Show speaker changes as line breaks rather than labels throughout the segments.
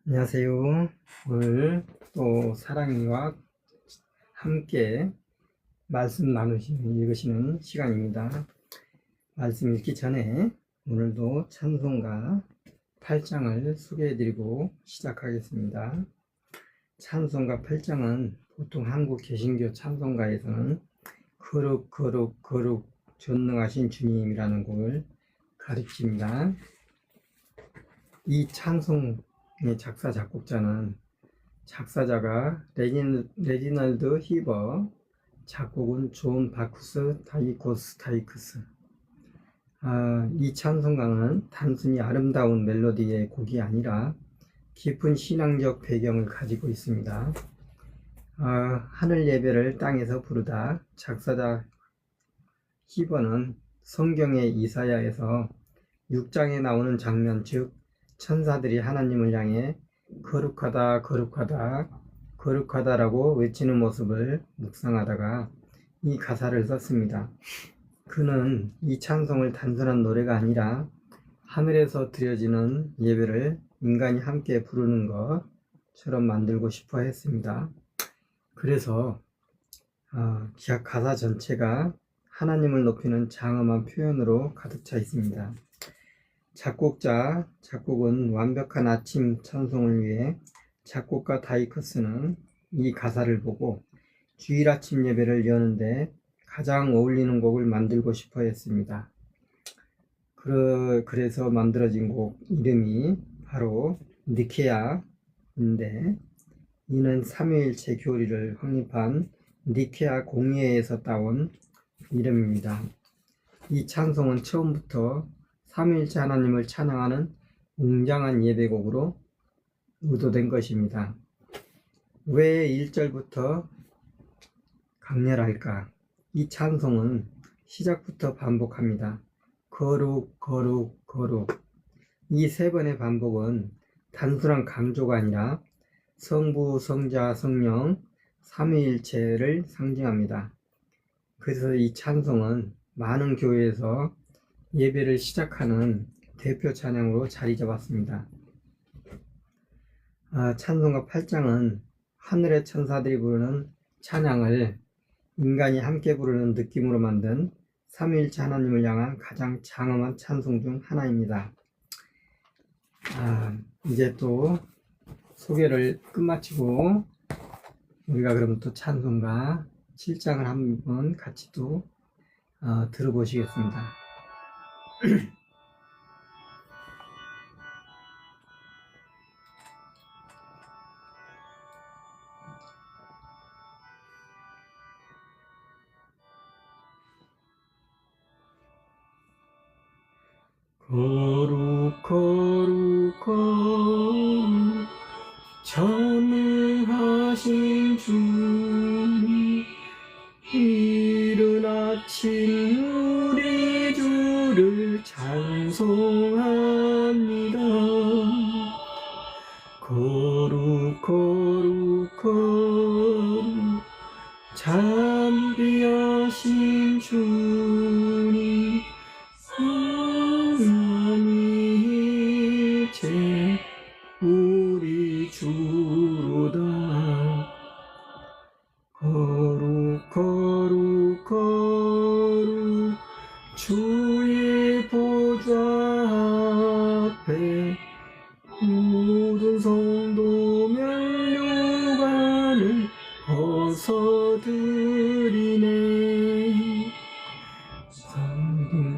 안녕하세요. 오늘 또 사랑이와 함께 말씀 읽으시는 시간입니다. 말씀 읽기 전에 오늘도 찬송가 8장을 소개해드리고 시작하겠습니다. 찬송가 8장은 보통 한국 개신교 찬송가에서는 거룩 거룩 거룩 전능하신 주님이라는 곡을 가리킵니다. 이 찬송의 작사 작곡자는 작사자가 레지널드 히버, 작곡은 존 바쿠스 다이코스타이크스. 이 찬송가는 단순히 아름다운 멜로디의 곡이 아니라 깊은 신앙적 배경을 가지고 있습니다. 하늘 예배를 땅에서 부르다. 작사자 히버는 성경의 이사야에서 6장에 나오는 장면, 즉 천사들이 하나님을 향해 거룩하다 거룩하다 거룩하다라고 외치는 모습을 묵상하다가 이 가사를 썼습니다. 그는 이 찬송을 단순한 노래가 아니라 하늘에서 드려지는 예배를 인간이 함께 부르는 것처럼 만들고 싶어 했습니다. 그래서 가사 전체가 하나님을 높이는 장엄한 표현으로 가득 차 있습니다. 작곡은 완벽한 아침 찬송을 위해 작곡가 다이커스는 이 가사를 보고 주일 아침 예배를 여는데 가장 어울리는 곡을 만들고 싶어 했습니다. 그래서 만들어진 곡 이름이 바로 니케아인데, 이는 삼위일체 교리를 확립한 니케아 공예에서 따온 이름입니다. 이 찬송은 처음부터 삼위일체 하나님을 찬양하는 웅장한 예배곡으로 의도된 것입니다. 왜 1절부터 강렬할까? 이 찬송은 시작부터 반복합니다. 거룩 거룩 거룩. 이 세 번의 반복은 단순한 강조가 아니라 성부, 성자, 성령, 삼위일체를 상징합니다. 그래서 이 찬송은 많은 교회에서 예배를 시작하는 대표 찬양으로 자리 잡았습니다. 찬송가 8장은 하늘의 천사들이 부르는 찬양을 인간이 함께 부르는 느낌으로 만든 삼위일체 하나님을 향한 가장 장엄한 찬송 중 하나입니다. 이제 또 소개를 끝마치고 우리가 그럼 또 찬송가 7장을 한번 같이 또 들어보시겠습니다. 거룩 거룩 거룩 전능하신 주님, 이른 아침 우리 주를 찬송합니다. 거룩 거룩 거룩 참비하신 주님, 삼위일체 우리 주로다. 거룩 거룩 거룩 주의 보좌 앞에 모든 성도 면류관을 벗어드리네.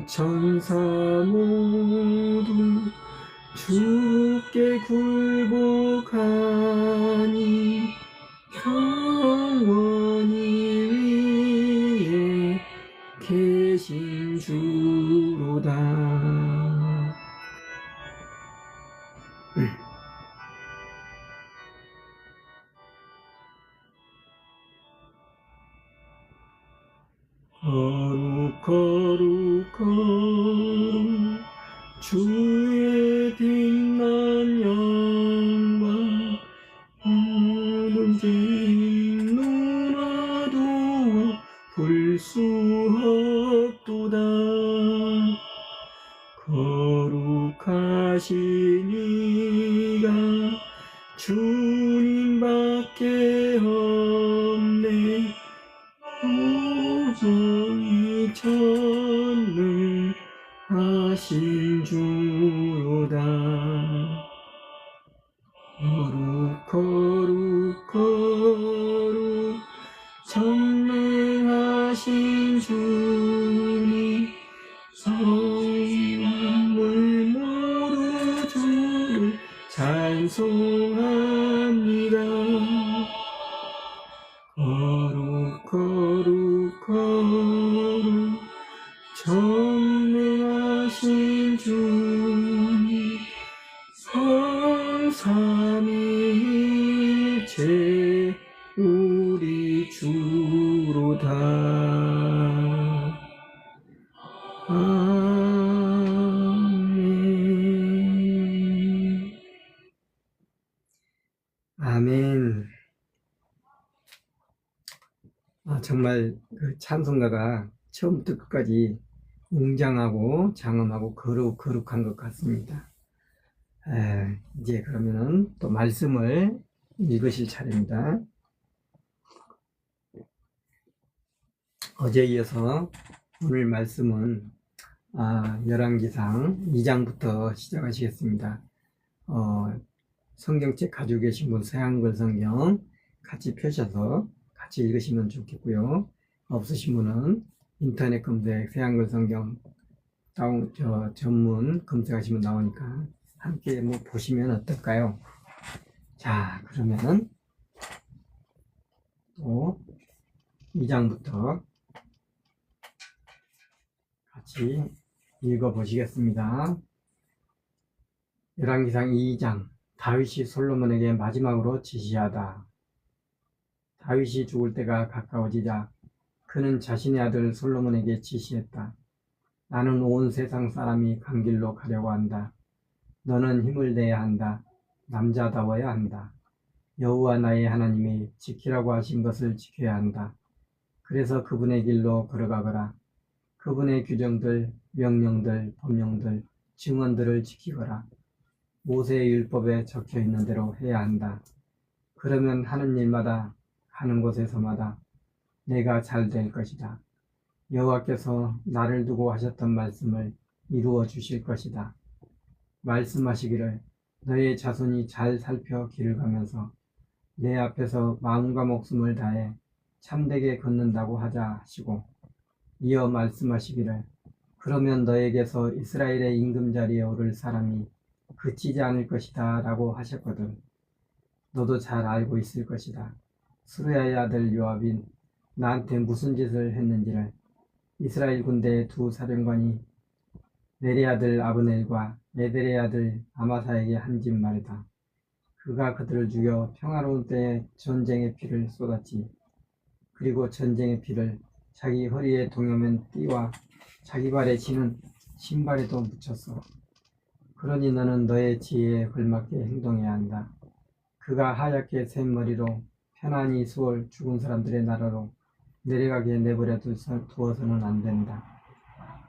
천사 모두 주께 굴복하니 영원히 위에 계신 주로다. 거룩 거룩 거룩 주의 빛난 영광, 모든 죄인 눈어두어 볼 수 없도다. 거룩하신 이가 전능하신 주로다. 거룩 거룩 거룩 전능하신 주님, 성물 모두 주를 찬송합니다. 거룩 거룩 거룩 전능하신 주님, 성삼위일체 우리 주로다. 아멘. 아멘. 정말 그 찬송가가 처음부터 끝까지 웅장하고 장엄하고 거룩한 것 같습니다. 이제 그러면은 또 말씀을 읽으실 차례입니다. 어제에 이어서 오늘 말씀은 열왕기상 2장부터 시작하시겠습니다. 성경책 가지고 계신 분 새한글 성경 같이 펴셔서 같이 읽으시면 좋겠고요. 없으신 분은 인터넷 검색 새한글 성경 전문 검색하시면 나오니까 함께 보시면 어떨까요? 자, 그러면은 또 2장부터 같이 읽어보시겠습니다. 열왕기상 2장. 다윗이 솔로몬에게 마지막으로 지시하다. 다윗이 죽을 때가 가까워지자 그는 자신의 아들 솔로몬에게 지시했다. 나는 온 세상 사람이 간 길로 가려고 한다. 너는 힘을 내야 한다. 남자다워야 한다. 여호와 나의 하나님이 지키라고 하신 것을 지켜야 한다. 그래서 그분의 길로 걸어가거라. 그분의 규정들, 명령들, 법령들, 증언들을 지키거라. 모세의 율법에 적혀 있는 대로 해야 한다. 그러면 하는 일마다 가는 곳에서마다 내가 잘 될 것이다. 여호와께서 나를 두고 하셨던 말씀을 이루어 주실 것이다. 말씀하시기를 너의 자손이 잘 살펴 길을 가면서 내 앞에서 마음과 목숨을 다해 참되게 걷는다고 하자 하시고, 이어 말씀하시기를 그러면 너에게서 이스라엘의 임금자리에 오를 사람이 그치지 않을 것이다 라고 하셨거든. 너도 잘 알고 있을 것이다. 스루야의 아들 요압이 나한테 무슨 짓을 했는지를 이스라엘 군대의 두 사령관이 네리의 아들 아브넬과 에델의 아들 아마사에게 한 짓 말이다. 그가 그들을 죽여 평화로운 때에 전쟁의 피를 쏟았지. 그리고 전쟁의 피를 자기 허리에 동여맨 띠와 자기 발에 신은 신발에도 묻혔어. 그러니 너는 너의 지혜에 걸맞게 행동해야 한다. 그가 하얗게 센 머리로 편안히 수월 죽은 사람들의 나라로 내려가게 내버려 두어서는 안 된다.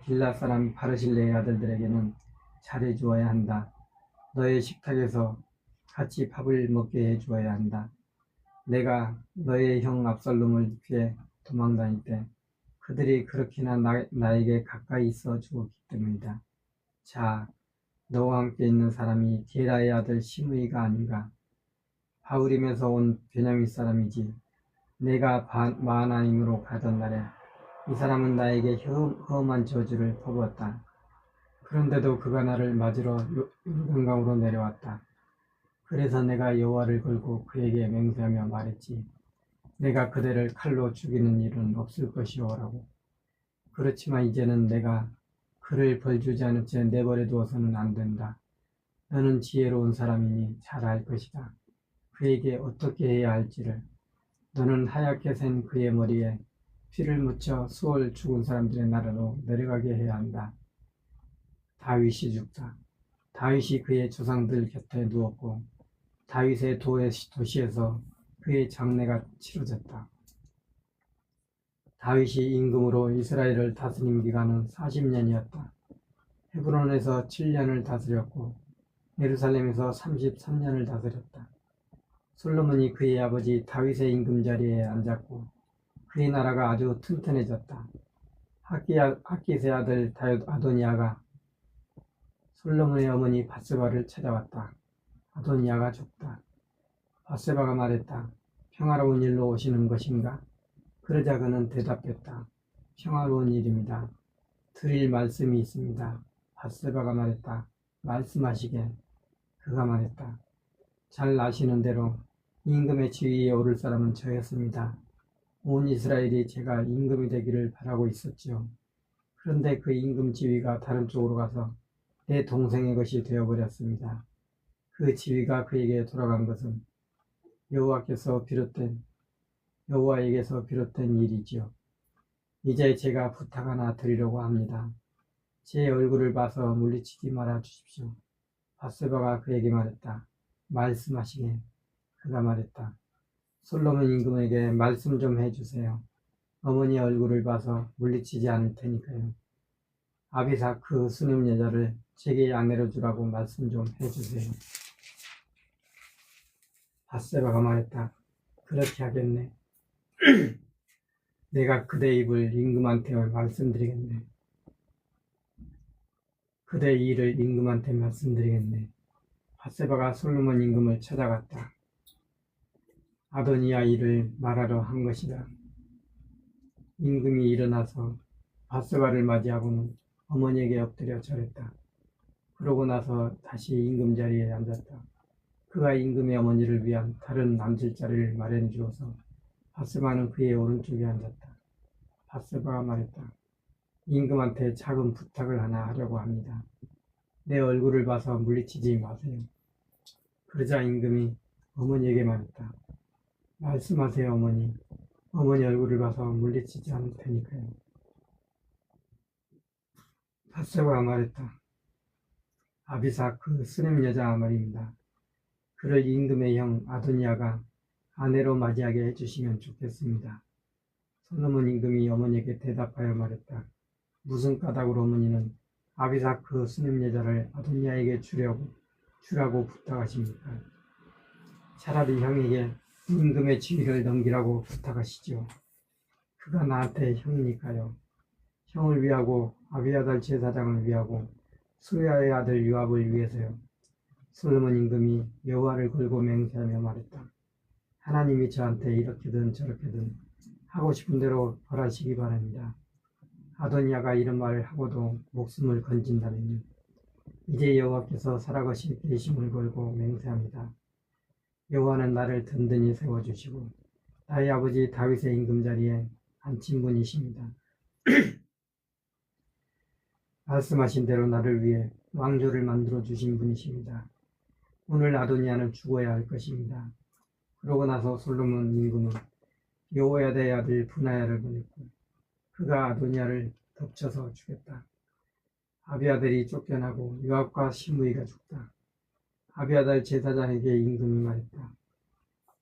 길앗 사람 바르실레의 아들들에게는 잘해주어야 한다. 너의 식탁에서 같이 밥을 먹게 해주어야 한다. 내가 너의 형 압살롬을 피해 도망다닐 때 그들이 그렇게나 나에게 가까이 있어 주었기 때문이다. 자, 너와 함께 있는 사람이 게라의 아들 시므이가 아닌가? 바울임에서 온 베냐민 사람이지. 내가 마하나임으로 가던 날에 이 사람은 나에게 험한 저주를 퍼부었다. 그런데도 그가 나를 맞으러 요단강으로 내려왔다. 그래서 내가 여호와를 걸고 그에게 맹세하며 말했지. 내가 그대를 칼로 죽이는 일은 없을 것이오라고. 그렇지만 이제는 내가 그를 벌주지 않은 채 내버려 두어서는 안 된다. 너는 지혜로운 사람이니 잘 알 것이다. 그에게 어떻게 해야 할지를. 너는 하얗게 센 그의 머리에 피를 묻혀 수월 죽은 사람들의 나라로 내려가게 해야 한다. 다윗이 죽다. 다윗이 그의 조상들 곁에 누웠고 다윗의 도시에서 그의 장례가 치러졌다. 다윗이 임금으로 이스라엘을 다스린 기간은 40년이었다. 헤브론에서 7년을 다스렸고 예루살렘에서 33년을 다스렸다. 솔로몬이 그의 아버지 다윗의 임금자리에 앉았고 그의 나라가 아주 튼튼해졌다. 학기스의 아들 아도니아가 솔로몬의 어머니 밧세바를 찾아왔다. 아도니아가 죽다. 밧세바가 말했다. 평화로운 일로 오시는 것인가? 그러자 그는 대답했다. 평화로운 일입니다. 드릴 말씀이 있습니다. 밧세바가 말했다. 말씀하시게. 그가 말했다. 잘 아시는 대로 임금의 지위에 오를 사람은 저였습니다. 온 이스라엘이 제가 임금이 되기를 바라고 있었지요. 그런데 그 임금 지위가 다른 쪽으로 가서 내 동생의 것이 되어버렸습니다. 그 지위가 그에게 돌아간 것은 여호와에게서 비롯된 일이지요. 이제 제가 부탁 하나 드리려고 합니다. 제 얼굴을 봐서 물리치지 말아 주십시오. 밧세바가 그에게 말했다. 말씀하시게. 그가 말했다. 솔로몬 임금에게 말씀 좀 해주세요. 어머니 얼굴을 봐서 물리치지 않을 테니까요. 아비삭 그 수냄 여자를 제게 아내로 주라고 말씀 좀 해주세요. 밧세바가 말했다. 그렇게 하겠네. 내가 그대 입을 임금한테 말씀드리겠네. 그대 일을 임금한테 말씀드리겠네. 밧세바가 솔로몬 임금을 찾아갔다. 아도니아 일을 말하러 한 것이다. 임금이 일어나서 밧세바를 맞이하고는 어머니에게 엎드려 절했다. 그러고 나서 다시 임금 자리에 앉았다. 그가 임금의 어머니를 위한 다른 앉을 자리를 마련해 주어서 밧세바는 그의 오른쪽에 앉았다. 밧세바가 말했다. 임금한테 작은 부탁을 하나 하려고 합니다. 내 얼굴을 봐서 물리치지 마세요. 그러자 임금이 어머니에게 말했다. 말씀하세요, 어머니. 어머니 얼굴을 봐서 물리치지 않을 테니까요. 밧세바가 말했다. 아비삭 그 수냄 여자 말입니다. 그를 임금의 형 아도니아가 아내로 맞이하게 해주시면 좋겠습니다. 솔로몬 임금이 어머니에게 대답하여 말했다. 무슨 까닭으로 어머니는 아비삭 그 수냄 여자를 아도니아에게 주라고 부탁하십니까? 차라리 형에게 임금의 지위를 넘기라고 부탁하시죠. 그가 나한테 형이니까요. 형을 위하고 아비아달 제사장을 위하고 수야의 아들 요압을 위해서요. 솔로몬 임금이 여호와를 걸고 맹세하며 말했다. 하나님이 저한테 이렇게든 저렇게든 하고 싶은 대로 벌하시기 바랍니다. 아도니아가 이런 말을 하고도 목숨을 건진다면요. 이제 여호와께서 살아계신 계심을 걸고 맹세합니다. 여호와는 나를 든든히 세워주시고 나의 아버지 다윗의 임금 자리에 앉힌 분이십니다. 말씀하신 대로 나를 위해 왕조를 만들어 주신 분이십니다. 오늘 아도니아는 죽어야 할 것입니다. 그러고 나서 솔로몬 임금은 여호야다의 아들 브나야를 보냈고 그가 아도니아를 덮쳐서 죽였다. 아비아들이 쫓겨나고 요압과 시므이가 죽다. 아비아달 제사장에게 임금이 말했다.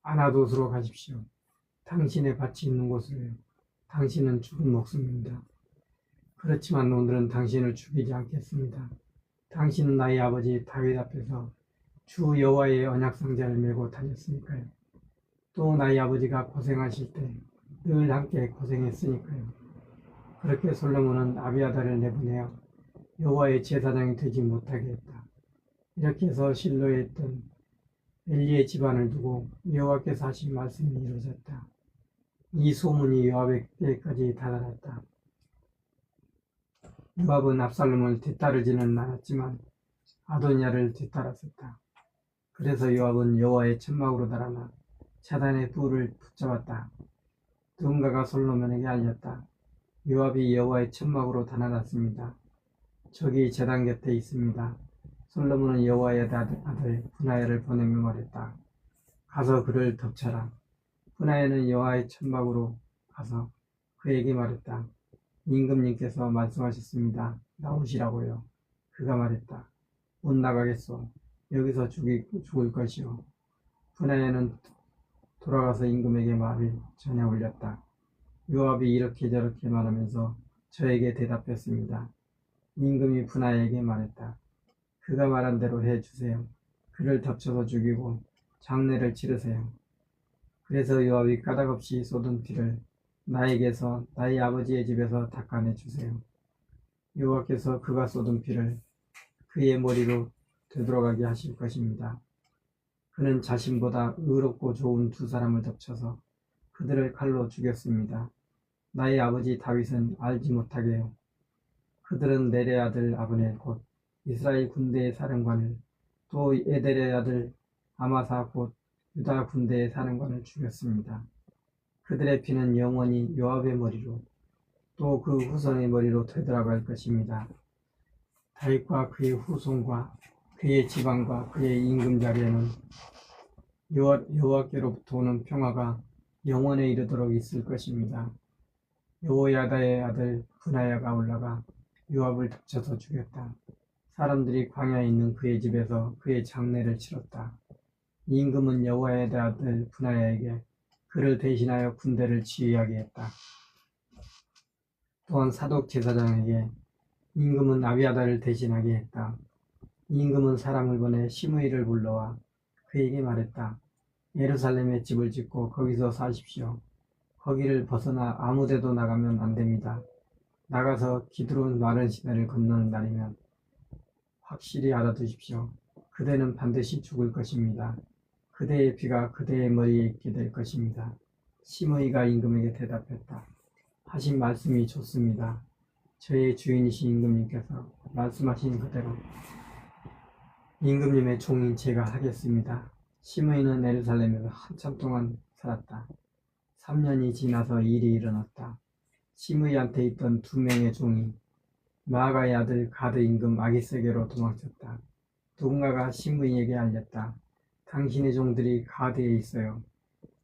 아나돗으로 가십시오. 당신의 밭이 있는 곳으로요. 당신은 죽은 목숨입니다. 그렇지만 오늘은 당신을 죽이지 않겠습니다. 당신은 나의 아버지 다윗 앞에서 주 여호와의 언약상자를 메고 다녔으니까요. 또 나의 아버지가 고생하실 때 늘 함께 고생했으니까요. 그렇게 솔로몬은 아비아달을 내보내어 여호와의 제사장이 되지 못하게 했다. 이렇게 해서 실로에 있던 엘리의 집안을 두고 여호와께서 하신 말씀이 이루어졌다. 이 소문이 요압에게까지 다다랐다. 요압은 압살롬을 뒤따르지는 않았지만 아도니아를 뒤따랐었다. 그래서 요압은 여호와의 천막으로 달아나 차단의 뿔을 붙잡았다. 누군가가 솔로몬에게 알렸다. 요압이 여호와의 천막으로 달아났습니다. 저기 제단 곁에 있습니다. 솔로몬은 여호와의 아들 브나야를 보내며 말했다. 가서 그를 덮쳐라. 브나야는 여호와의 천막으로 가서 그에게 말했다. 임금님께서 말씀하셨습니다. 나오시라고요. 그가 말했다. 못 나가겠소. 여기서 죽을 것이오. 브나야는 돌아가서 임금에게 말을 전해 올렸다. 요압이 이렇게 저렇게 말하면서 저에게 대답했습니다. 임금이 브나야에게 말했다. 그가 말한 대로 해주세요. 그를 덮쳐서 죽이고 장례를 치르세요. 그래서 요압이 까닭없이 쏟은 피를 나에게서 나의 아버지의 집에서 닦아내 주세요. 여호와께서 그가 쏟은 피를 그의 머리로 되돌아가게 하실 것입니다. 그는 자신보다 의롭고 좋은 두 사람을 덮쳐서 그들을 칼로 죽였습니다. 나의 아버지 다윗은 알지 못하게 해요. 그들은 넬의 아들 아브넬 곧 이스라엘 군대의 사령관을, 또 에델의 아들 아마사 곧 유다 군대의 사령관을 죽였습니다. 그들의 피는 영원히 요압의 머리로, 또 그 후손의 머리로 되돌아갈 것입니다. 다윗과 그의 후손과 그의 지방과 그의 임금 자리에는 여호와께로부터 오는 평화가 영원에 이르도록 있을 것입니다. 여호야다의 아들 분하야가 올라가 요압을 덮쳐서 죽였다. 사람들이 광야에 있는 그의 집에서 그의 장례를 치렀다. 임금은 여호야다의 아들 분하야에게 그를 대신하여 군대를 지휘하게 했다. 또한 사독 제사장에게 임금은 아비아다를 대신하게 했다. 임금은 사람을 보내 시므이를 불러와 그에게 말했다. 예루살렘에 집을 짓고 거기서 사십시오. 거기를 벗어나 아무 데도 나가면 안 됩니다. 나가서 기드론 마른 시내를 건너는 날이면 확실히 알아두십시오. 그대는 반드시 죽을 것입니다. 그대의 피가 그대의 머리에 있게 될 것입니다. 시므이가 임금에게 대답했다. 하신 말씀이 좋습니다. 저의 주인이신 임금님께서 말씀하신 그대로 임금님의 종인 제가 하겠습니다. 시므이는 예루살렘에서 한참 동안 살았다. 3년이 지나서 일이 일어났다. 시므이한테 있던 2명의 종이 마아가의 아들 가드 임금 아기스에게로 도망쳤다. 누군가가 시므이에게 알렸다. 당신의 종들이 가드에 있어요.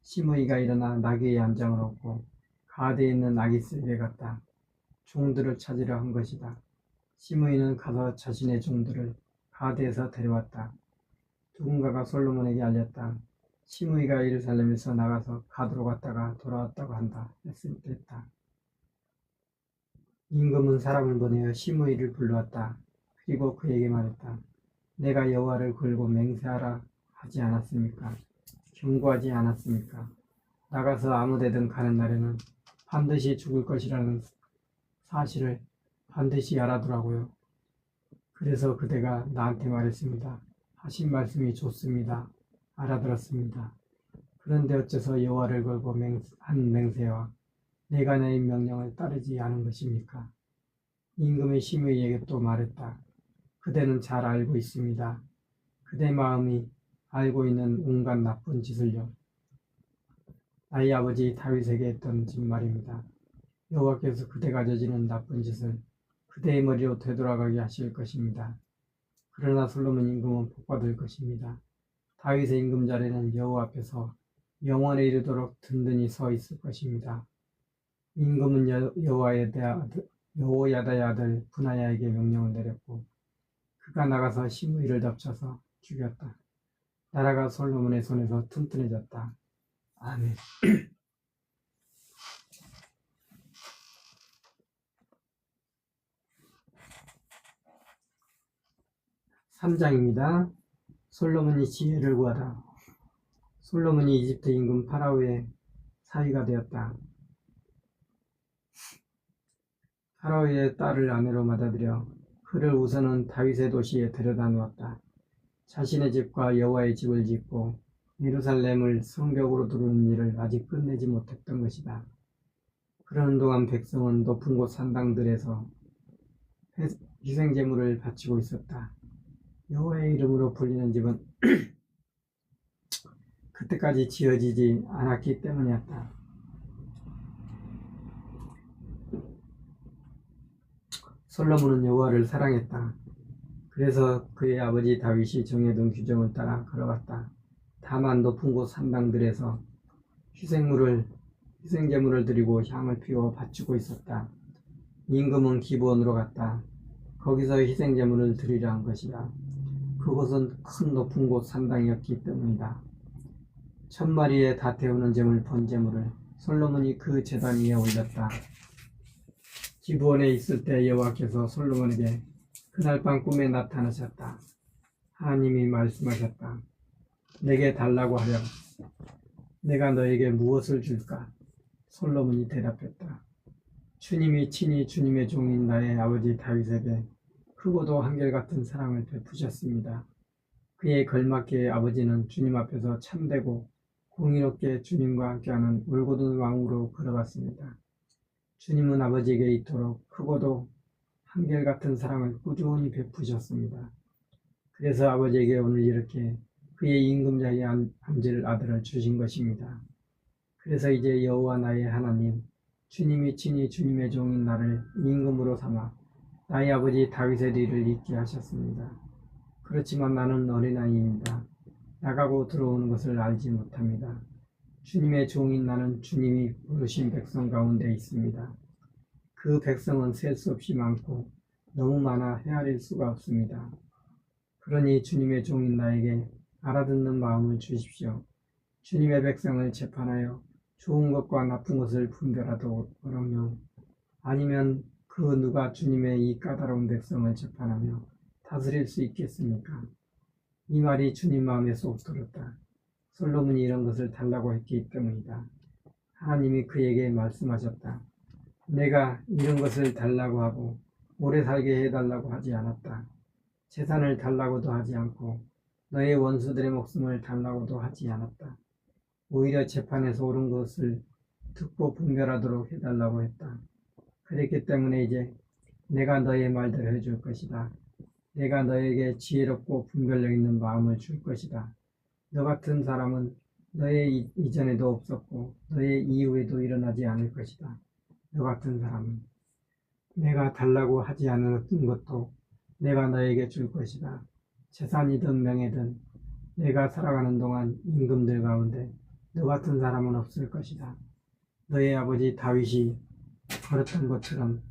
시므이가 일어나 나귀의 안장을 얻고 가드에 있는 아기스에게 갔다. 종들을 찾으려 한 것이다. 시므이는 가서 자신의 종들을 가드에서 데려왔다. 누군가가 솔로몬에게 알렸다. 시므이가 예루살렘에서 나가서 가드로 갔다가 돌아왔다고 한다. 했다. 임금은 사람을 보내어 시므이를 불러왔다. 그리고 그에게 말했다. 내가 여호와를 걸고 맹세하라 하지 않았습니까? 경고하지 않았습니까? 나가서 아무 데든 가는 날에는 반드시 죽을 것이라는 사실을 반드시 알아두라고요. 그래서 그대가 나한테 말했습니다. 하신 말씀이 좋습니다. 알아들었습니다. 그런데 어째서 여호와를 걸고 한 맹세와 내가 내린 명령을 따르지 않은 것입니까? 임금의 시므이에게 또 말했다. 그대는 잘 알고 있습니다. 그대 마음이 알고 있는 온갖 나쁜 짓을요. 나의 아버지 다윗에게 했던 짓 말입니다. 여호와께서 그대가 저지른 나쁜 짓을 그대의 머리로 되돌아가게 하실 것입니다. 그러나 솔로몬 임금은 복받을 것입니다. 다윗의 임금 자리는 여호와 앞에서 영원에 이르도록 든든히 서 있을 것입니다. 임금은 여호야다의 아들 분하야에게 명령을 내렸고 그가 나가서 시므이를 덮쳐서 죽였다. 나라가 솔로몬의 손에서 튼튼해졌다. 아멘. 3장입니다. 솔로몬이 지혜를 구하다. 솔로몬이 이집트 임금 파라오의 사위가 되었다. 파라오의 딸을 아내로 받아들여 그를 우선은 다윗의 도시에 데려다 놓았다. 자신의 집과 여호와의 집을 짓고 예루살렘을 성벽으로 두르는 일을 아직 끝내지 못했던 것이다. 그러는 동안 백성은 높은 곳 산당들에서 희생제물을 바치고 있었다. 여호와의 이름으로 불리는 집은 그때까지 지어지지 않았기 때문이었다. 솔로몬은 여호와를 사랑했다. 그래서 그의 아버지 다윗이 정해둔 규정을 따라 걸어갔다. 다만 높은 곳 산당들에서 희생제물을 드리고 향을 피워 바치고 있었다. 임금은 기브온으로 갔다. 거기서 희생제물을 드리려 한 것이다. 그곳은 큰 높은 곳 산당이었기 때문이다. 1000마리의 다 태우는 제물 번제물을 솔로몬이 그 제단 위에 올렸다. 기브온에 있을 때 여호와께서 솔로몬에게 그날 밤 꿈에 나타나셨다. 하나님이 말씀하셨다. 내게 달라고 하렴. 내가 너에게 무엇을 줄까? 솔로몬이 대답했다. 주님이 친히 주님의 종인 나의 아버지 다윗에게 크고도 한결같은 사랑을 베푸셨습니다. 그에 걸맞게 아버지는 주님 앞에서 참되고 공의롭게 주님과 함께하는 올곧은 왕으로 걸어갔습니다. 주님은 아버지에게 이토록 크고도 한결같은 사랑을 꾸준히 베푸셨습니다. 그래서 아버지에게 오늘 이렇게 그의 임금자에 앉을 아들을 주신 것입니다. 그래서 이제 여호와 나의 하나님, 주님이 친히 주님의 종인 나를 임금으로 삼아 나의 아버지 다윗의 뒤를 잇게 하셨습니다. 그렇지만 나는 어린아이입니다. 나가고 들어오는 것을 알지 못합니다. 주님의 종인 나는 주님이 부르신 백성 가운데 있습니다. 그 백성은 셀 수 없이 많고 너무 많아 헤아릴 수가 없습니다. 그러니 주님의 종인 나에게 알아듣는 마음을 주십시오. 주님의 백성을 재판하여 좋은 것과 나쁜 것을 분별하도록요. 아니면 그 누가 주님의 이 까다로운 백성을 재판하며 다스릴 수 있겠습니까? 이 말이 주님 마음에 쏙 들었다. 솔로몬이 이런 것을 달라고 했기 때문이다. 하나님이 그에게 말씀하셨다. 내가 이런 것을 달라고 하고 오래 살게 해달라고 하지 않았다. 재산을 달라고도 하지 않고 너의 원수들의 목숨을 달라고도 하지 않았다. 오히려 재판에서 옳은 것을 듣고 분별하도록 해달라고 했다. 그랬기 때문에 이제 내가 너의 말대로 해줄 것이다. 내가 너에게 지혜롭고 분별력 있는 마음을 줄 것이다. 너 같은 사람은 너의 이전에도 없었고 너의 이후에도 일어나지 않을 것이다. 너 같은 사람은 내가 달라고 하지 않은 것도 내가 너에게 줄 것이다. 재산이든 명예든 내가 살아가는 동안 임금들 가운데 너 같은 사람은 없을 것이다. 너의 아버지 다윗이 걸었던 것처럼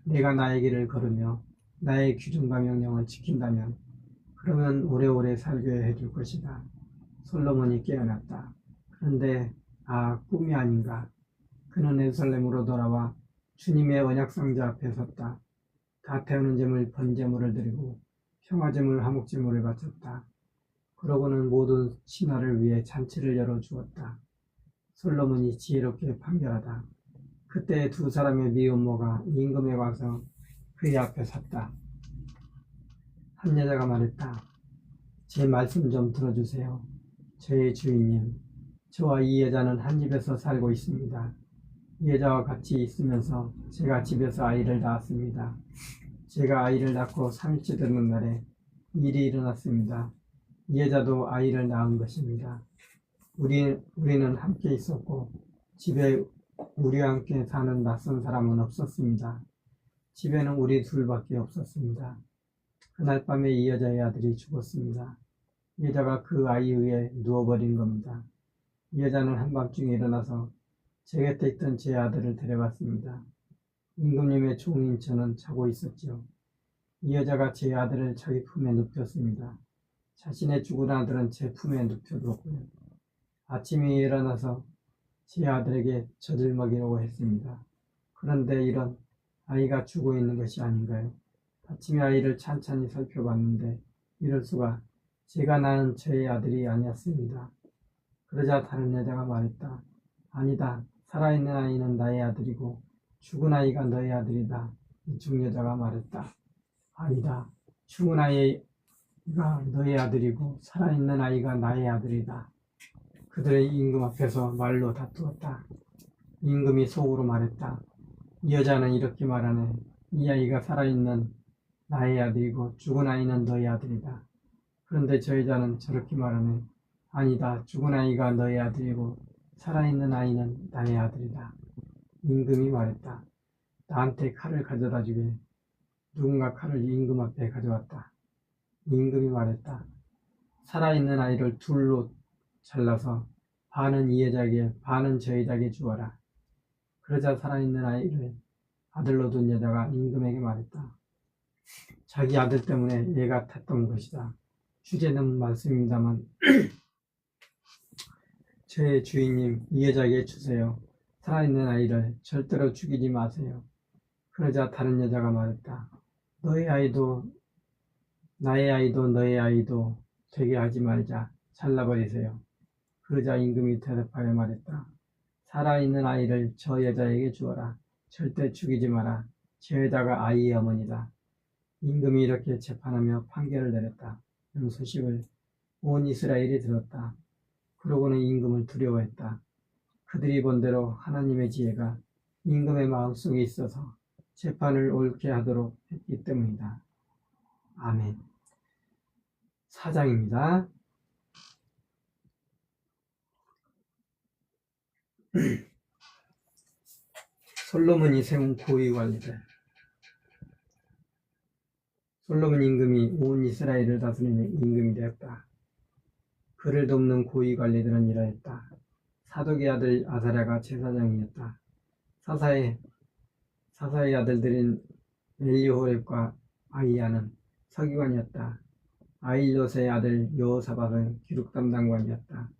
내가 나의 길을 걸으며 나의 규정과 명령을 지킨다면 그러면 오래오래 살게 해줄 것이다. 솔로몬이 깨어났다. 그런데 꿈이 아닌가. 그는 예루살렘으로 돌아와 주님의 언약상자 앞에 섰다. 다 태우는 제물 번제물을 드리고 평화제물 화목제물을 바쳤다. 그러고는 모든 신하를 위해 잔치를 열어주었다. 솔로몬이 지혜롭게 판결하다. 그때 두 사람의 미혼모가 임금에 와서 그의 앞에 섰다. 한 여자가 말했다. 제 말씀 좀 들어주세요. 저의 주인님, 저와 이 여자는 한 집에서 살고 있습니다. 이 여자와 같이 있으면서 제가 집에서 아이를 낳았습니다. 제가 아이를 낳고 3일째 되는 날에 일이 일어났습니다. 이 여자도 아이를 낳은 것입니다. 우리는 함께 있었고 집에 우리와 함께 사는 낯선 사람은 없었습니다. 집에는 우리 둘밖에 없었습니다. 그날 밤에 이 여자의 아들이 죽었습니다. 이 여자가 그 아이 위에 누워버린 겁니다. 이 여자는 한밤중에 일어나서 제 곁에 있던 제 아들을 데려갔습니다. 임금님의 종인 저는 자고 있었지요. 이 여자가 제 아들을 자기 품에 눕혔습니다. 자신의 죽은 아들은 제 품에 눕혀두었고요. 아침에 일어나서 제 아들에게 젖을 먹이려고 했습니다. 그런데 이런 아이가 죽어 있는 것이 아닌가요? 아침에 아이를 찬찬히 살펴봤는데 이럴 수가. 제가 낳은 저의 아들이 아니었습니다. 그러자 다른 여자가 말했다. 아니다. 살아있는 아이는 나의 아들이고 죽은 아이가 너의 아들이다. 이쪽 여자가 말했다. 아니다. 죽은 아이가 너의 아들이고 살아있는 아이가 나의 아들이다. 그들의 임금 앞에서 말로 다투었다. 임금이 속으로 말했다. 이 여자는 이렇게 말하네. 이 아이가 살아있는 나의 아들이고 죽은 아이는 너의 아들이다. 그런데 저 여자는 저렇게 말하네. 아니다. 죽은 아이가 너의 아들이고 살아있는 아이는 나의 아들이다. 임금이 말했다. 나한테 칼을 가져다 주게. 누군가 칼을 임금 앞에 가져왔다. 임금이 말했다. 살아있는 아이를 둘로 잘라서 반은 이 여자에게 반은 저 여자에게 주어라. 그러자 살아있는 아이를 아들로 둔 여자가 임금에게 말했다. 자기 아들 때문에 얘가 탔던 것이다. 주제는 말씀입니다만 저의 주인님 이 여자에게 주세요. 살아있는 아이를 절대로 죽이지 마세요. 그러자 다른 여자가 말했다. 너의 아이도 나의 아이도 너의 아이도 되게 하지 말자. 잘라버리세요. 그러자 임금이 대답하여 말했다. 살아있는 아이를 저 여자에게 주어라. 절대 죽이지 마라. 저 여자가 아이의 어머니다. 임금이 이렇게 재판하며 판결을 내렸다. 이 소식을 온 이스라엘이 들었다. 그러고는 임금을 두려워했다. 그들이 본대로 하나님의 지혜가 임금의 마음속에 있어서 재판을 옳게 하도록 했기 때문이다. 아멘. 4장입니다. 솔로몬이 세운 고위관리들. 솔로몬 임금이 온 이스라엘을 다스리는 임금이 되었다. 그를 돕는 고위관리들은 이러했다. 사독의 아들 아사랴가 제사장이었다. 사사의 아들들인 엘리호렙과 아이야는 서기관이었다. 아일롯의 아들 여호사밧은 기록 담당관이었다.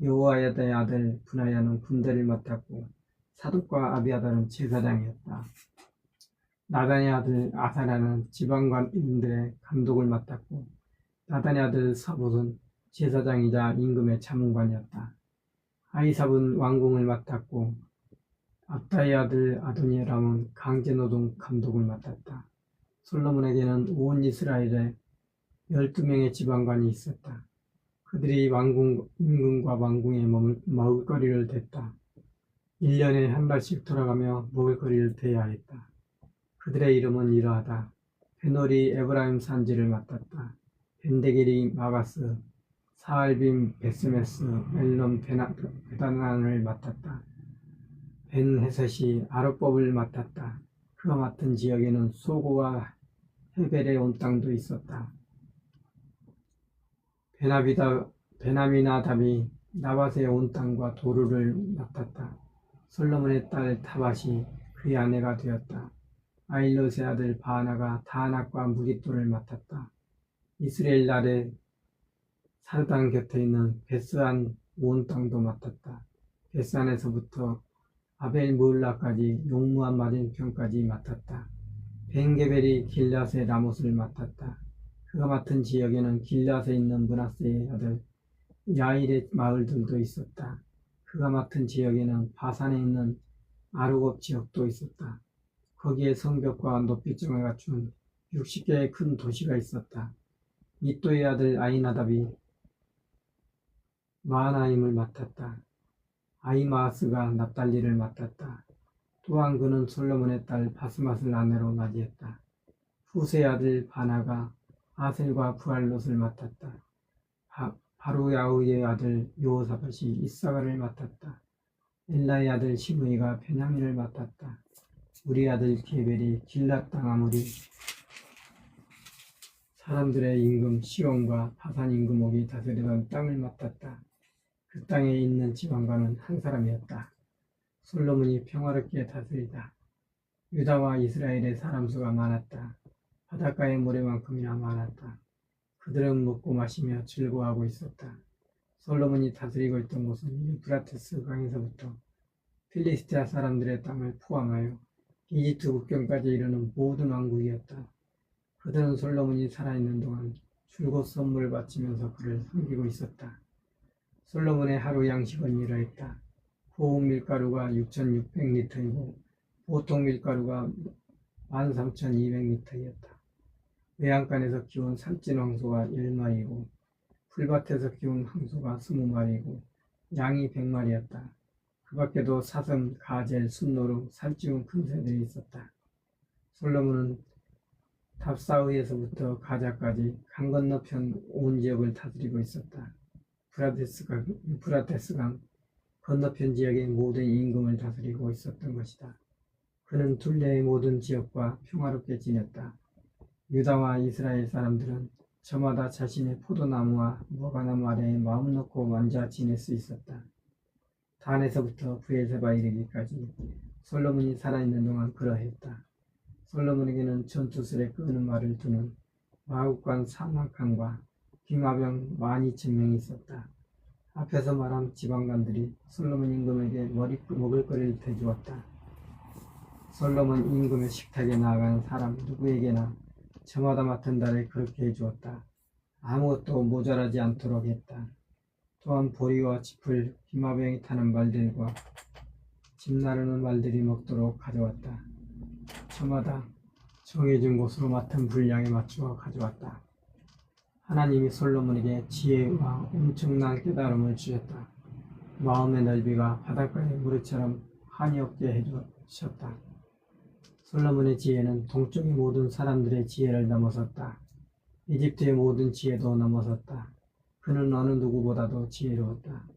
여호야다의 아들 분하야는 군대를 맡았고 사독과 아비아달은 제사장이었다. 나단의 아들 아사랴는 지방관인들의 감독을 맡았고 나단의 아들 사봇은 제사장이자 임금의 자문관이었다. 아이삽은 왕궁을 맡았고 압다의 아들 아도니람은 강제노동 감독을 맡았다. 솔로몬에게는 온 이스라엘에 12명의 지방관이 있었다. 그들이 왕궁 임금과 왕궁에 먹을거리를 댔다. 1년에 한 발씩 돌아가며 먹을거리를 대야 했다. 그들의 이름은 이러하다. 베놀이 에브라임 산지를 맡았다. 벤데겔이 마가스, 사알빔 베스메스, 멜론 베다난을 맡았다. 벤헤셋이 아롯법을 맡았다. 그가 맡은 지역에는 소고와 헤벨의 온 땅도 있었다. 베나미나답이 나밧의 온 땅과 도루를 맡았다. 솔로몬의 딸 타밧이 그의 아내가 되었다. 아일롯의 아들 바하나가 다낙과 무깃도를 맡았다. 이스라엘 날에 사르단 곁에 있는 베스안 온 땅도 맡았다. 베스안에서부터 아벨무을라까지 용무한 맞은편까지 맡았다. 벤게벨이 길앗의 라못을 맡았다. 그가 맡은 지역에는 길앗에 있는 므낫세의 아들 야일의 마을들도 있었다. 그가 맡은 지역에는 바산에 있는 아르곱 지역도 있었다. 거기에 성벽과 높이점을 갖춘 60개의 큰 도시가 있었다. 이또의 아들 아이나답이 마하나임을 맡았다. 아히마아스가 납달리를 맡았다. 또한 그는 솔로몬의 딸 바스맛을 아내로 맞이했다. 후세의 아들 바나가 아셀과 부알롯을 맡았다. 바루야우의 아들 여호사밧이 이사가를 맡았다. 엘라의 아들 시므이가 베냐민을 맡았다. 우리 아들 게벨이 길랏 땅 아무리 사람들의 임금 시온과 바산 임금 옥이 다스리던 땅을 맡았다. 그 땅에 있는 지방관은 한 사람이었다. 솔로몬이 평화롭게 다스리다. 유다와 이스라엘의 사람 수가 많았다. 바닷가의 모래만큼이나 많았다. 그들은 먹고 마시며 즐거워하고 있었다. 솔로몬이 다스리고 있던 곳은 유프라테스 강에서부터 필리스티아 사람들의 땅을 포함하여 이집트 국경까지 이르는 모든 왕국이었다. 그들은 솔로몬이 살아있는 동안 줄곧 선물을 바치면서 그를 섬기고 있었다. 솔로몬의 하루 양식은 이러했다. 고운 밀가루가 6,600리터이고 보통 밀가루가 13,200리터이었다. 외양간에서 키운 살찐 황소가 10마리이고 풀밭에서 키운 황소가 20마리이고 양이 100마리였다. 그 밖에도 사슴, 가젤, 순노루, 살찌운 큰 새들이 있었다. 솔로몬은 답사의에서부터 가자까지 강 건너편 온 지역을 다스리고 있었다. 유프라테스강 건너편 지역의 모든 임금을 다스리고 있었던 것이다. 그는 둘레의 모든 지역과 평화롭게 지냈다. 유다와 이스라엘 사람들은 저마다 자신의 포도나무와 무화과나무 아래에 마음 놓고 앉아 지낼 수 있었다. 단에서부터 브엘세바 이르기까지 솔로몬이 살아있는 동안 그러했다. 솔로몬에게는 전투술에 끄는 말을 두는 마국관 사막강과 기마병 12,000명이 있었다. 앞에서 말한 지방관들이 솔로몬 임금에게 먹을거리를 대주었다. 솔로몬 임금의 식탁에 나아가는 사람 누구에게나 저마다 맡은 달에 그렇게 해주었다. 아무것도 모자라지 않도록 했다. 또한 보리와 짚을 기마병이 타는 말들과 집 나르는 말들이 먹도록 가져왔다. 저마다 정해진 곳으로 맡은 분량에 맞추어 가져왔다. 하나님이 솔로몬에게 지혜와 엄청난 깨달음을 주셨다. 마음의 넓이가 바닷가의 무릇처럼 한이 없게 해주셨다. 솔로몬의 지혜는 동쪽의 모든 사람들의 지혜를 넘어섰다. 이집트의 모든 지혜도 넘어섰다. 그는 어느 누구보다도 지혜로웠다.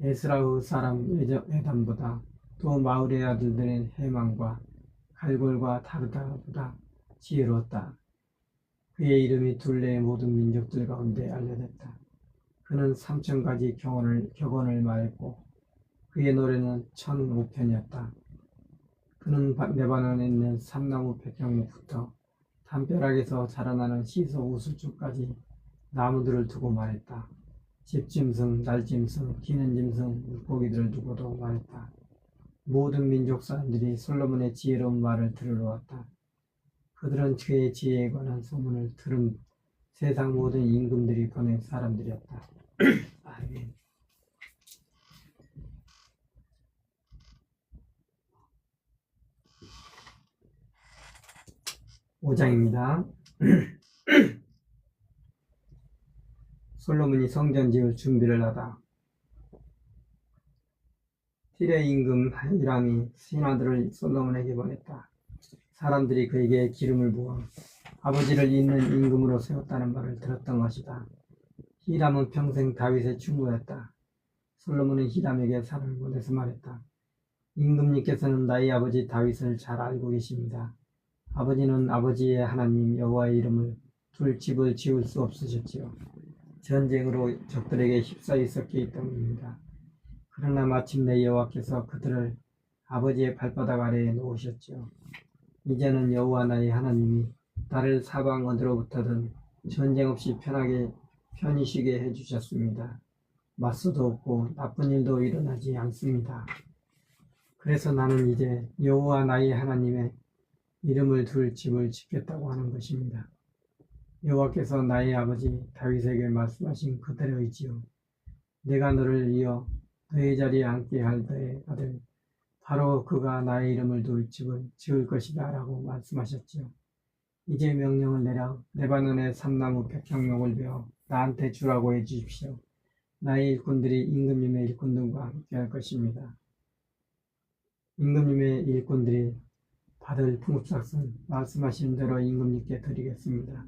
에스라의 사람 에담보다 또 마을의 아들들의 해망과 갈골과 다르다보다 지혜로웠다. 그의 이름이 둘레의 모든 민족들 가운데 알려졌다. 그는 3,000가지 격언을 말했고 그의 노래는 1,005편이었다. 그는 레바논에 있는 삼나무 백향목부터 담벼락에서 자라나는 시소 우슬초까지 나무들을 두고 말했다. 집짐승, 날짐승, 기는 짐승, 물고기들을 두고도 말했다. 모든 민족 사람들이 솔로몬의 지혜로운 말을 들으러 왔다. 그들은 그의 지혜에 관한 소문을 들은 세상 모든 임금들이 보낸 사람들이었다. 아멘. 5장입니다. 솔로몬이 성전 지을 준비를 하다. 티레 임금 히람이 신하들을 솔로몬에게 보냈다. 사람들이 그에게 기름을 부어 아버지를 잇는 임금으로 세웠다는 말을 들었던 것이다. 히람은 평생 다윗의 충고였다. 솔로몬은 히람에게 사람을 보내서 말했다. 임금님께서는 나의 아버지 다윗을 잘 알고 계십니다. 아버지는 아버지의 하나님 여호와의 이름을 둘 집을 지을 수 없으셨지요. 전쟁으로 적들에게 휩싸여 있었기 때문입니다. 그러나 마침내 여호와께서 그들을 아버지의 발바닥 아래에 놓으셨지요. 이제는 여호와 나의 하나님이 나를 사방 어디로부터든 전쟁 없이 편히 쉬게 해주셨습니다. 맞서도 없고 나쁜 일도 일어나지 않습니다. 그래서 나는 이제 여호와 나의 하나님의 이름을 둘 집을 짓겠다고 하는 것입니다. 여호와께서 나의 아버지 다윗에게 말씀하신 그대로이지요. 내가 너를 이어 너의 자리에 앉게 할 너의 아들 바로 그가 나의 이름을 둘 집을 지을 것이다 라고 말씀하셨지요. 이제 명령을 내려 레바논의 삼나무 백향목을 베어 나한테 주라고 해주십시오. 나의 일꾼들이 임금님의 일꾼들과 함께 할 것입니다. 임금님의 일꾼들이 받을 풍습삭은 말씀하신 대로 임금님께 드리겠습니다.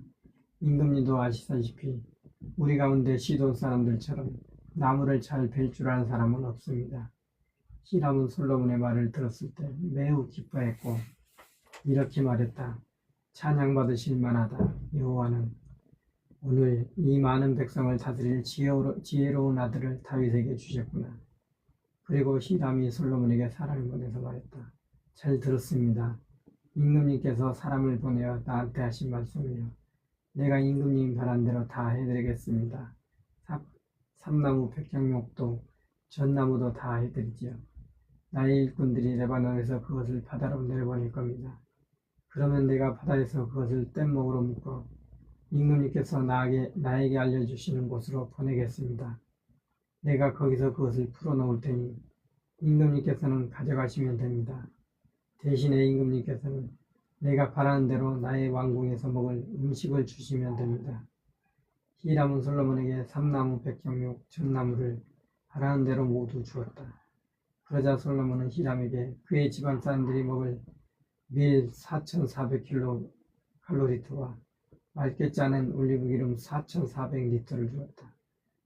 임금님도 아시다시피 우리 가운데 시돈 사람들처럼 나무를 잘 벨 줄 아는 사람은 없습니다. 히람은 솔로몬의 말을 들었을 때 매우 기뻐했고 이렇게 말했다. 찬양받으실 만하다. 여호와는 오늘 이 많은 백성을 다스릴 지혜로운 아들을 다윗에게 주셨구나. 그리고 히람이 솔로몬에게 사람을 보내서 말했다. 잘 들었습니다. 임금님께서 사람을 보내어 나한테 하신 말씀이요. 내가 임금님 바란 대로 다 해드리겠습니다. 삼나무 백향목도 전나무도 다 해드리지요. 나의 일꾼들이 레바논에서 그것을 바다로 내려보낼 겁니다. 그러면 내가 바다에서 그것을 뗏목으로 묶어 임금님께서 나에게 알려주시는 곳으로 보내겠습니다. 내가 거기서 그것을 풀어놓을 테니 임금님께서는 가져가시면 됩니다. 대신에 임금님께서는 내가 바라는 대로 나의 왕궁에서 먹을 음식을 주시면 됩니다. 히람은 솔로몬에게 삼나무 백향목 전나무를 바라는 대로 모두 주었다. 그러자 솔로몬은 히람에게 그의 집안 사람들이 먹을 밀 4,400kcal 맑게 짜낸 올리브기름 4,400리터를 주었다.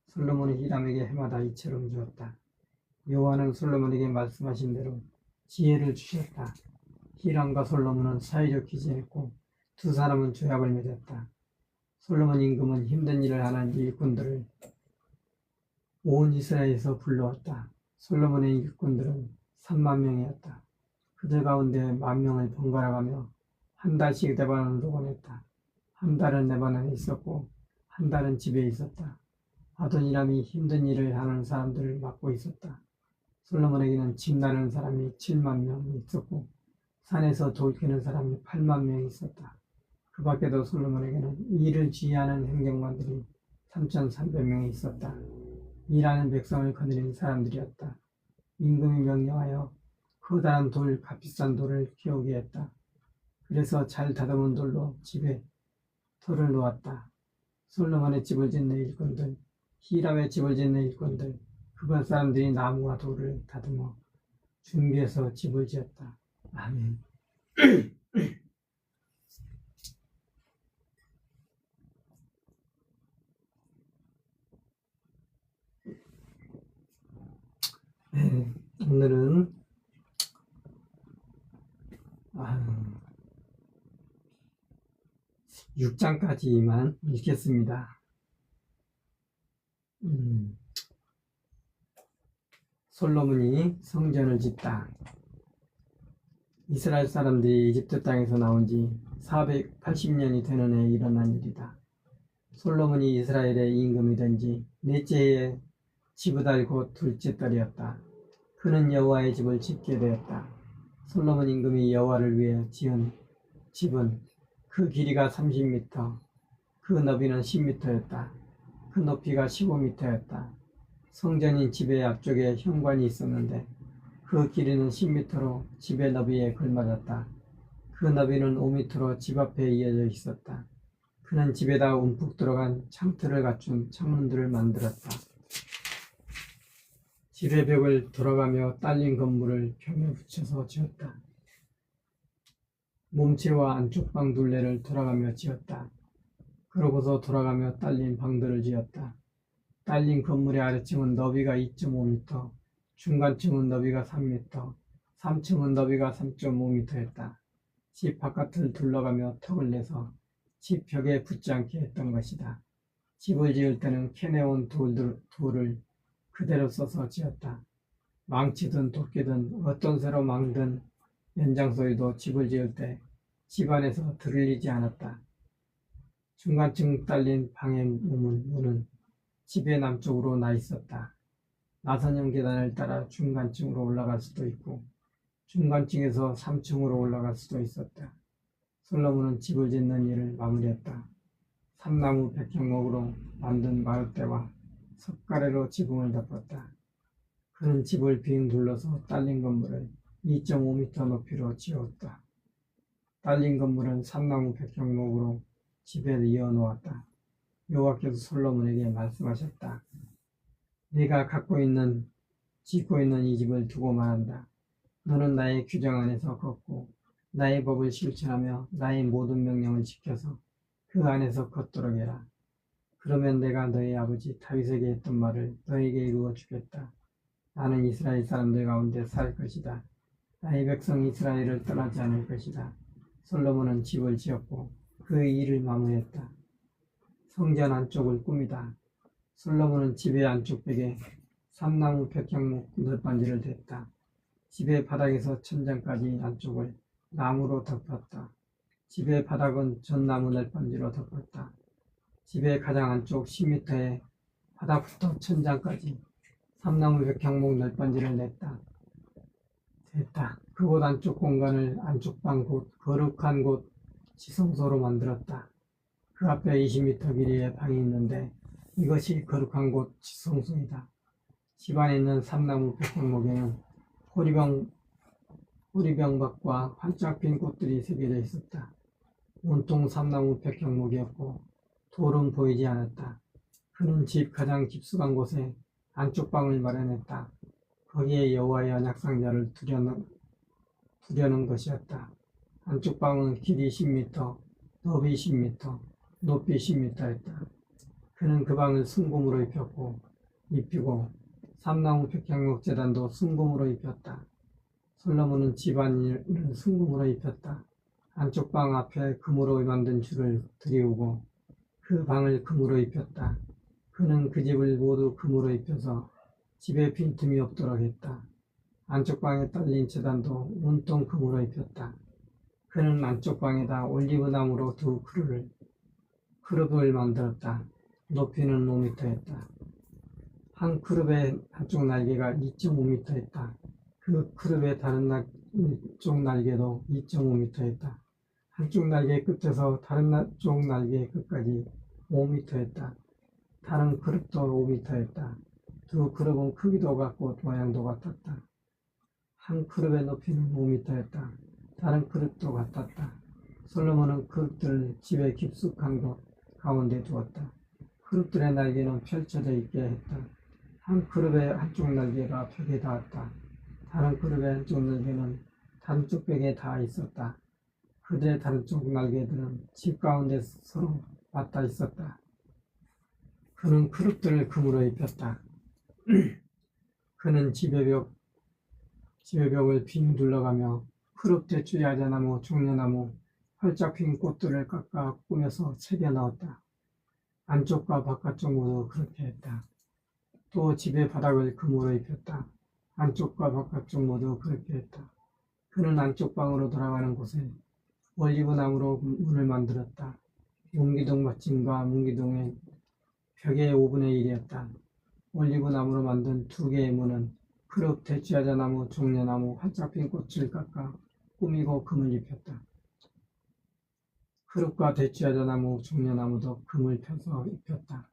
솔로몬은 히람에게 해마다 이처럼 주었다. 여호와는 솔로몬에게 말씀하신 대로 지혜를 주셨다. 히람과 솔로몬은 사이좋게 지냈고 두 사람은 조약을 맺었다. 솔로몬 임금은 힘든 일을 하는 일꾼들을 온 이스라엘에서 불러왔다. 솔로몬의 일꾼들은 3만 명이었다. 그들 가운데 10,000명을 번갈아가며 한 달씩 레바논으로 보냈다. 한 달은 레바논에 있었고 한 달은 집에 있었다. 아도니람이 힘든 일을 하는 사람들을 맡고 있었다. 솔로몬에게는 집 나르는 사람이 7만 명 있었고 산에서 돌 캐는 사람이 8만 명 있었다. 그 밖에도 솔로몬에게는 일을 지휘하는 행정관들이 3,300명이 있었다. 일하는 백성을 거느린 사람들이었다. 임금이 명령하여 커다란 돌, 값비싼 돌을 키우게 했다. 그래서 잘 다듬은 돌로 집에 터를 놓았다. 솔로몬의 집을 짓는 일꾼들, 히람의 집을 짓는 일꾼들, 그것 사람들이 나무와 돌을 다듬어 준비해서 집을 지었다. 아멘. 네, 오늘은 6장까지만 읽겠습니다. 솔로몬이 성전을 짓다. 이스라엘 사람들이 이집트 땅에서 나온 지 480년이 되는 해에 일어난 일이다. 솔로몬이 이스라엘의 임금이 된 지 넷째 해에 지브달 곧 둘째 달이었다. 그는 여호와의 집을 짓게 되었다. 솔로몬 임금이 여호와를 위해 지은 집은 그 길이가 30m, 그 너비는 10m였다. 그 높이가 15m였다. 성전인 집의 앞쪽에 현관이 있었는데 그 길이는 10m로 집의 너비에 걸맞았다. 그 너비는 5m로 집 앞에 이어져 있었다. 그는 집에다 움푹 들어간 창틀을 갖춘 창문들을 만들었다. 집의 벽을 돌아가며 딸린 건물을 벽에 붙여서 지었다. 몸체와 안쪽 방 둘레를 돌아가며 지었다. 그러고서 돌아가며 딸린 방들을 지었다. 딸린 건물의 아래층은 너비가 2.5m, 중간층은 너비가 3m, 3층은 너비가 3.5m였다. 집 바깥을 둘러가며 턱을 내서 집 벽에 붙지 않게 했던 것이다. 집을 지을 때는 캐내온 돌을 그대로 써서 지었다. 망치든 도끼든 어떤 새로 망든 연장소리도 집을 지을 때 집 안에서 들리지 않았다. 중간층 딸린 방의 문은 집의 남쪽으로 나 있었다. 나선형 계단을 따라 중간층으로 올라갈 수도 있고 중간층에서 3층으로 올라갈 수도 있었다. 솔로몬은 집을 짓는 일을 마무리했다. 삼나무 백향목으로 만든 마룻대와 석가래로 지붕을 덮었다. 그는 집을 빙 둘러서 딸린 건물을 2.5m 높이로 지었다. 딸린 건물은 삼나무 백향목으로 집에 이어놓았다. 여호와께서 솔로몬에게 말씀하셨다. 네가 짓고 있는 이 집을 두고 말한다. 너는 나의 규정 안에서 걷고 나의 법을 실천하며 나의 모든 명령을 지켜서 그 안에서 걷도록 해라. 그러면 내가 너의 아버지 다윗에게 했던 말을 너에게 이루어 주겠다. 나는 이스라엘 사람들 가운데 살 것이다. 나의 백성 이스라엘을 떠나지 않을 것이다. 솔로몬은 집을 지었고 그 일을 마무리했다. 성전 안쪽을 꾸미다. 솔로몬은 집의 안쪽 벽에 삼나무 백향목 널빤지를 댔다. 집의 바닥에서 천장까지 안쪽을 나무로 덮었다. 집의 바닥은 전나무 널빤지로 덮었다. 집의 가장 안쪽 10m에 바닥부터 천장까지 삼나무 백향목 널빤지를 냈다. 됐다. 그곳 안쪽 공간을 안쪽방 곧 거룩한 곳 지성소로 만들었다. 그 앞에 20m 길이의 방이 있는데 이것이 거룩한 곳 지성소이다. 집 안에 있는 삼나무 백향목에는 호리병박과 활짝 핀 꽃들이 새겨져 있었다. 온통 삼나무 백향목이었고 돌은 보이지 않았다. 그는 집 가장 깊숙한 곳에 안쪽 방을 마련했다. 거기에 여호와의 언약상자를 두려는 것이었다. 안쪽 방은 길이 10m, 너비 10m, 높이 10m였다. 그는 그 방을 순금으로 입히고 삼나무 백향목 제단도 순금으로 입혔다. 솔로몬은 집안을 순금으로 입혔다. 안쪽 방 앞에 금으로 만든 줄을 들이우고 그 방을 금으로 입혔다. 그는 그 집을 모두 금으로 입혀서 집에 빈틈이 없도록 했다. 안쪽 방에 딸린 제단도 온통 금으로 입혔다. 그는 안쪽 방에다 올리브나무로 두 크룹을 만들었다. 높이는 5m였다. 한 크룹의 한쪽 날개가 2.5m였다. 그 크룹의 다른 한쪽 날개도 2.5m였다. 한쪽 날개 끝에서 다른 한쪽 날개 끝까지 5m였다. 다른 크룹도 5m였다. 두 크룹은 크기도 같고 모양도 같았다. 한 크룹의 높이는 5m였다. 다른 크룹도 같았다. 솔로몬은 그릇들을 집의 깊숙한 곳 가운데 두었다. 그릇들의 날개는 펼쳐져 있게 했다. 한 그릇의 한쪽 날개가 벽에 닿았다. 다른 그릇의 한쪽 날개는 다른 쪽 벽에 닿아 있었다. 그들의 다른 쪽 날개들은 집 가운데 서로 맞닿아 있었다. 그는 그릇들을 금으로 입혔다. 그는 집의 벽을 빙 둘러가며 그릇 대추 야자나무 종려나무 활짝 핀 꽃들을 깎아 꾸며서 새겨 넣었다. 안쪽과 바깥쪽 모두 그렇게 했다. 또 집의 바닥을 금으로 입혔다. 안쪽과 바깥쪽 모두 그렇게 했다. 그는 안쪽 방으로 돌아가는 곳에 올리브 나무로 문을 만들었다. 문기둥 받침과 문기둥의 벽의 5분의 1이었다. 올리브 나무로 만든 2개의 문은 그릇 대추야자 나무 종려나무 활짝 핀 꽃을 깎아 꾸미고 금을 입혔다. 그릇과 대추야자 나무 종려나무도 금을 펴서 입혔다.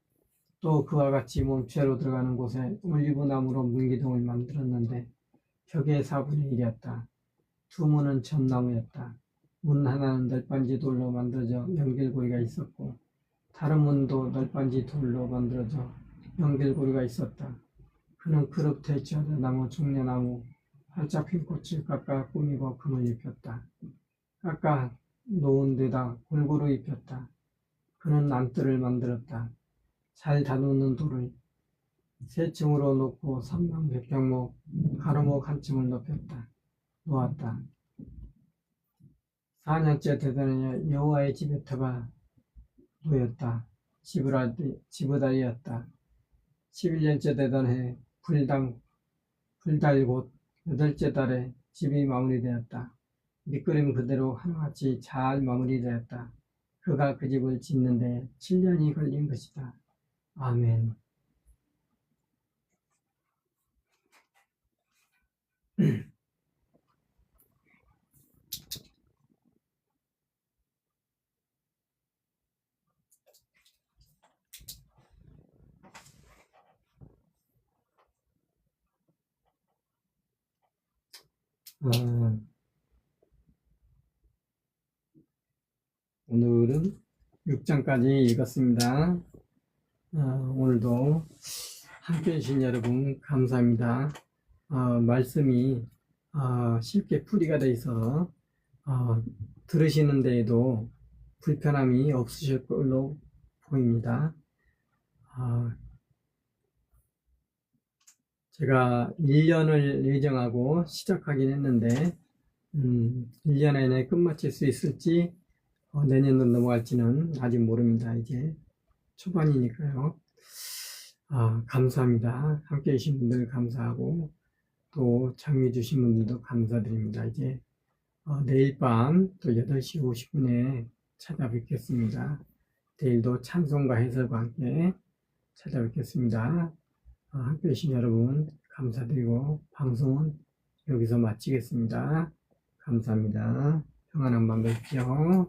또 그와 같이 몸체로 들어가는 곳에 올리브 나무로 문기둥을 만들었는데 벽의 4분의 1이었다. 2문은 전나무였다. 문 하나는 널빤지 돌로 만들어져 연결고리가 있었고 다른 문도 널빤지 돌로 만들어져 연결고리가 있었다. 그는 그릇 대추야자 나무 종려나무 활짝 핀 꽃을 깎아 꾸미고 금을 입혔다. 깎아 놓은 데다 골고루 입혔다. 그는 안뜰을 만들었다. 잘 다루는 돌을 세 층으로 놓고 3만 백향목 가로목 한 층을 놓았다. 4년째 되던 여호와의 집에 터가 놓였다. 지브다리였다. 11년째 되던 해 불달 곧 8째 달에 집이 마무리되었다. 밑그림 그대로 하나같이 잘 마무리되었다. 그가 그 집을 짓는데 7년이 걸린 것이다. 아멘. 오늘은 6장까지 읽었습니다. 오늘도 함께 해주신 여러분 감사합니다. 말씀이 쉽게 풀이가 되어 있어 들으시는 데에도 불편함이 없으실 걸로 보입니다. 제가 1년을 예정하고 시작하긴 했는데 1년 안에 끝마칠 수 있을지 내년으로 넘어갈지는 아직 모릅니다. 이제 초반이니까요. 감사합니다. 함께 해주신 분들 감사하고 또 참여해 주신 분들도 감사드립니다. 이제 내일 밤 또 8시 50분에 찾아뵙겠습니다. 내일도 찬송과 해설과 함께 찾아뵙겠습니다. 함께 해주신 여러분 감사드리고 방송은 여기서 마치겠습니다. 감사합니다. 평안한 밤 되십시오.